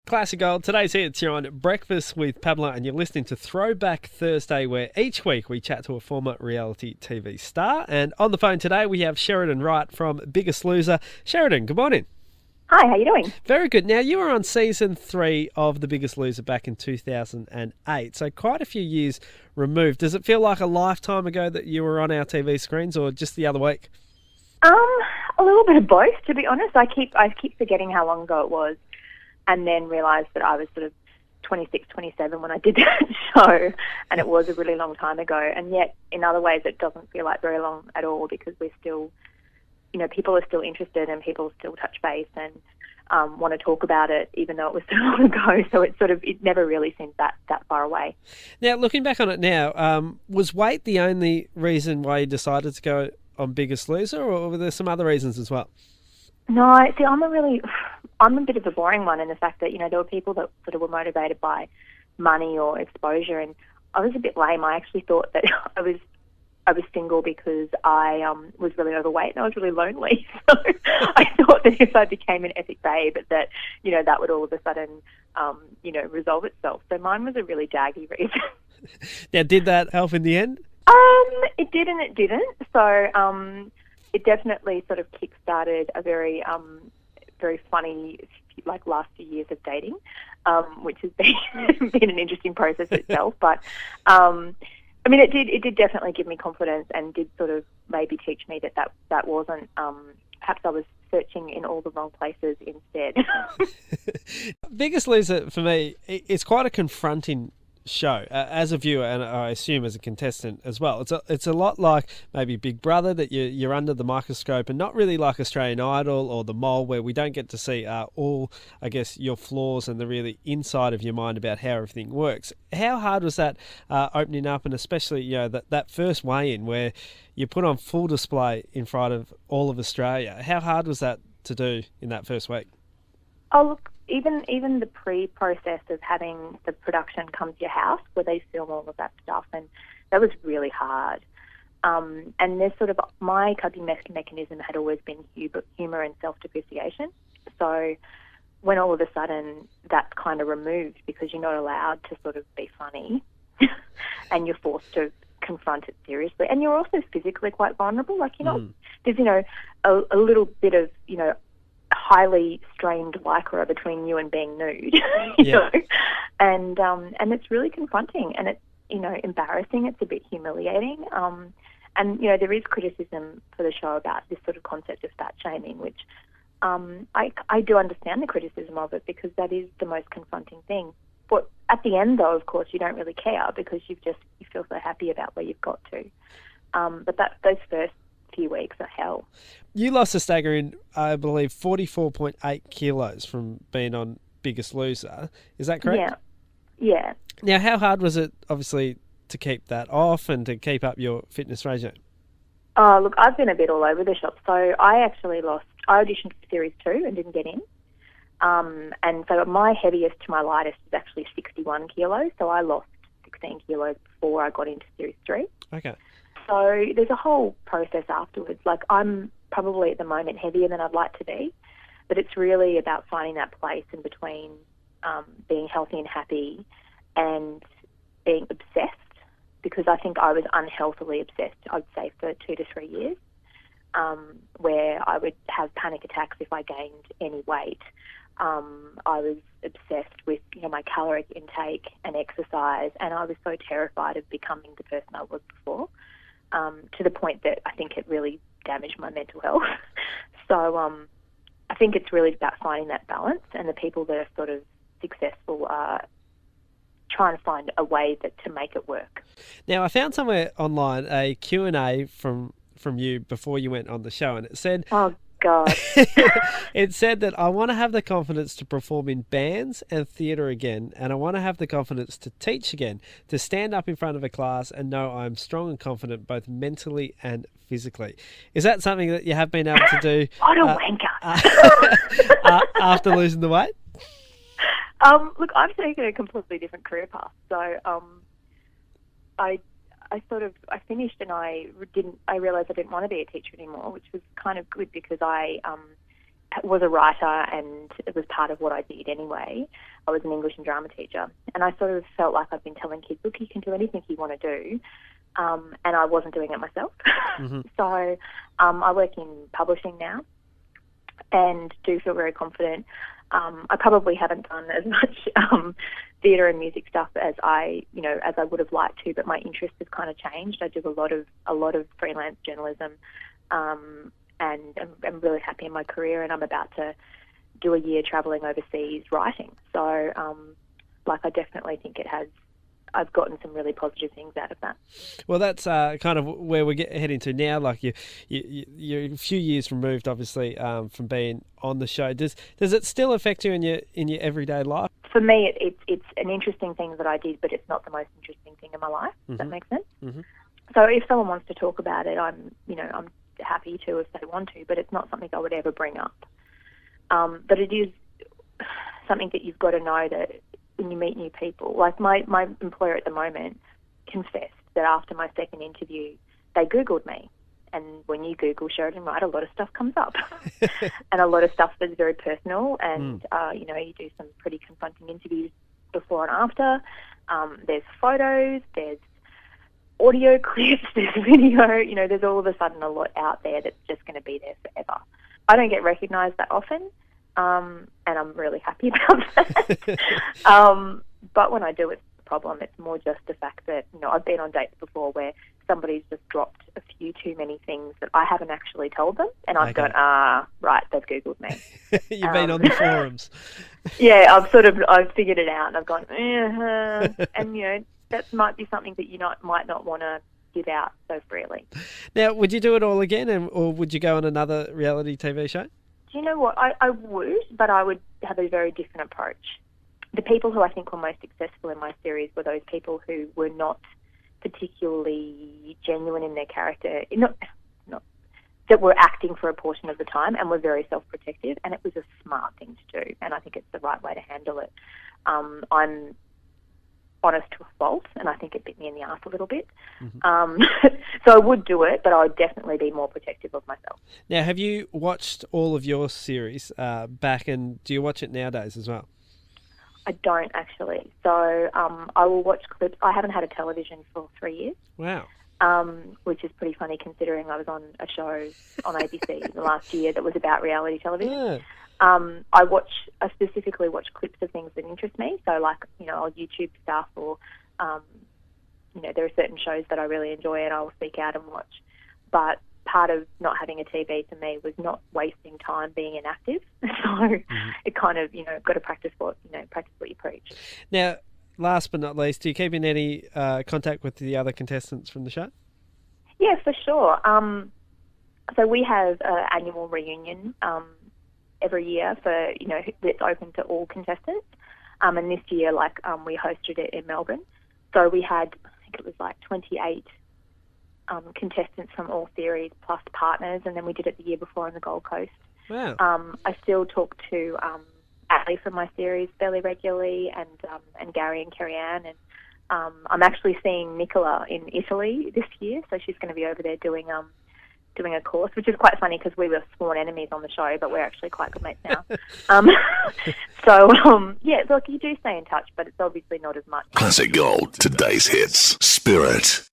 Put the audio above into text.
Classic Gold. Today's hits, you're on Breakfast with Pablo and you're listening to Throwback Thursday, where each week we chat to a former reality TV star. And on the phone today we have Sheridan Wright from Biggest Loser. Sheridan, good morning. Hi, how you doing? Very good. Now, you were on season 3 of The Biggest Loser back in 2008, so quite a few years removed. Does it feel like a lifetime ago that you were on our TV screens, or just the other week? A little bit of both, to be honest. I keep forgetting how long ago it was, and then realised that I was sort of 26, 27 when I did that show, and it was a really long time ago. And yet, in other ways, it doesn't feel like very long at all, because we're still, people are still interested and people still touch base and want to talk about it, even though it was so long ago. So it never really seems that far away. Now, looking back on it now, was weight the only reason why you decided to go on Biggest Loser, or were there some other reasons as well? No, see, I'm a bit of a boring one in the fact that, there were people that sort of were motivated by money or exposure, and I was a bit lame. I actually thought that I was single because I was really overweight and I was really lonely. So I thought that if I became an epic babe, that, that would all of a sudden, resolve itself. So mine was a really daggy reason. Now, did that help in the end? It did and it didn't. So it definitely sort of kick-started a very funny, last few years of dating, which has been an interesting process itself. But it did definitely give me confidence, and did sort of maybe teach me that wasn't, perhaps I was searching in all the wrong places instead. Biggest Loser, for me, it's quite a confronting show as a viewer, and I assume as a contestant as well. It's a lot like maybe Big Brother, that you're under the microscope, and not really like Australian Idol or The Mole, where we don't get to see all, I guess, your flaws and the really inside of your mind about how everything works. How hard was that opening up, and especially that first weigh-in where you put on full display in front of all of Australia? How hard was that to do in that first week? Oh, look, even the pre-process of having the production come to your house where they film all of that stuff, and that was really hard. And there's sort of, my coping mechanism had always been humour and self-depreciation. So when all of a sudden that's kind of removed because you're not allowed to sort of be funny and you're forced to confront it seriously, and you're also physically quite vulnerable. Like, there's, a little bit of, highly strained lycra between you and being nude, and it's really confronting, and it's, embarrassing. It's a bit humiliating. And there is criticism for the show about this sort of concept of fat shaming, which I do understand the criticism of it, because that is the most confronting thing. But at the end, though, of course, you don't really care, because you feel so happy about where you've got to. But those first few weeks are hell. You lost a staggering, I believe, 44.8 kilos from being on Biggest Loser. Is that correct? Yeah. Now, how hard was it, obviously, to keep that off and to keep up your fitness regime? Oh, look, I've been a bit all over the shop. So I auditioned for Series 2 and didn't get in. And so my heaviest to my lightest was actually 61 kilos. So I lost 16 kilos before I got into Series 3. Okay. So there's a whole process afterwards. Like, I'm probably at the moment heavier than I'd like to be, but it's really about finding that place in between being healthy and happy and being obsessed, because I think I was unhealthily obsessed, I'd say, for 2 to 3 years, where I would have panic attacks if I gained any weight. I was obsessed with, my caloric intake and exercise, and I was so terrified of becoming the person I was before, to the point that I think it really damaged my mental health. So I think it's really about finding that balance, and the people that are sort of successful are trying to find a way to make it work. Now, I found somewhere online a Q&A from you before you went on the show, and it said... Oh, God. It said that I want to have the confidence to perform in bands and theatre again, and I want to have the confidence to teach again, to stand up in front of a class and know I'm strong and confident both mentally and physically. Is that something that you have been able to do? What a wanker. After losing the weight? Look, I've taken a completely different career path. So I finished, and I realised I didn't want to be a teacher anymore, which was kind of good, because I was a writer, and it was part of what I did anyway. I was an English and drama teacher, and I sort of felt like I've been telling kids, look, you can do anything you want to do, and I wasn't doing it myself. Mm-hmm. So I work in publishing now and do feel very confident. I probably haven't done as much theatre and music stuff as I would have liked to, but my interest has kind of changed. I do a lot of freelance journalism, and I'm really happy in my career, and I'm about to do a year travelling overseas writing. So, I definitely think I've gotten some really positive things out of that. Well, that's kind of where we're heading to now. Like you're a few years removed, obviously, from being on the show. Does it still affect you in your everyday life? For me, it's an interesting thing that I did, but it's not the most interesting thing in my life. Does that make sense? Mm-hmm. So if someone wants to talk about it, I'm happy to if they want to, but it's not something I would ever bring up. But it is something that you've got to know that when you meet new people, like my employer at the moment confessed that after my second interview, they Googled me. And when you Google Sheridan Wright, a lot of stuff comes up. And a lot of stuff that's very personal. And, you do some pretty confronting interviews before and after. There's photos, there's audio clips, there's video. There's all of a sudden a lot out there that's just going to be there forever. I don't get recognised that often. And I'm really happy about that. But when I do, it's a problem. It's more just the fact that, I've been on dates before where somebody's just dropped a few too many things that I haven't actually told them. And I've gone, right, they've Googled me. You've been on the forums. Yeah, I've figured it out, and I've gone, and, that might be something that you might not want to give out so freely. Now, would you do it all again, or would you go on another reality TV show? Do you know what? I would, but I would have a very different approach. The people who I think were most successful in my series were those people who were not particularly genuine in their character, not that were acting for a portion of the time and were very self-protective, and it was a smart thing to do, and I think it's the right way to handle it. I'm honest to a fault, and I think it bit me in the arse a little bit. Mm-hmm. So I would do it, but I would definitely be more protective of myself. Now, have you watched all of your series back, and do you watch it nowadays as well? I don't actually. So I will watch clips. I haven't had a television for 3 years. Wow. Which is pretty funny considering I was on a show on ABC the last year that was about reality television. Yeah. I specifically watch clips of things that interest me. So I'll YouTube stuff, or, there are certain shows that I really enjoy and I'll seek out and watch. But part of not having a TV for me was not wasting time being inactive. So it kind of, got to practice what you preach. Now, last but not least, do you keep in any contact with the other contestants from the show? Yeah, for sure. So we have an annual reunion every year for, that's open to all contestants. And this year, we hosted it in Melbourne. So we had, I think it was 28 contestants from all series plus partners, and then we did it the year before on the Gold Coast. Wow. I still talk to Ali from my series fairly regularly, and Gary and Kerry-Ann, and I'm actually seeing Nicola in Italy this year, so she's going to be over there doing a course, which is quite funny because we were sworn enemies on the show, but we're actually quite good mates now. Yeah, look, you do stay in touch, but it's obviously not as much. Classic Gold, today's hits, Spirit.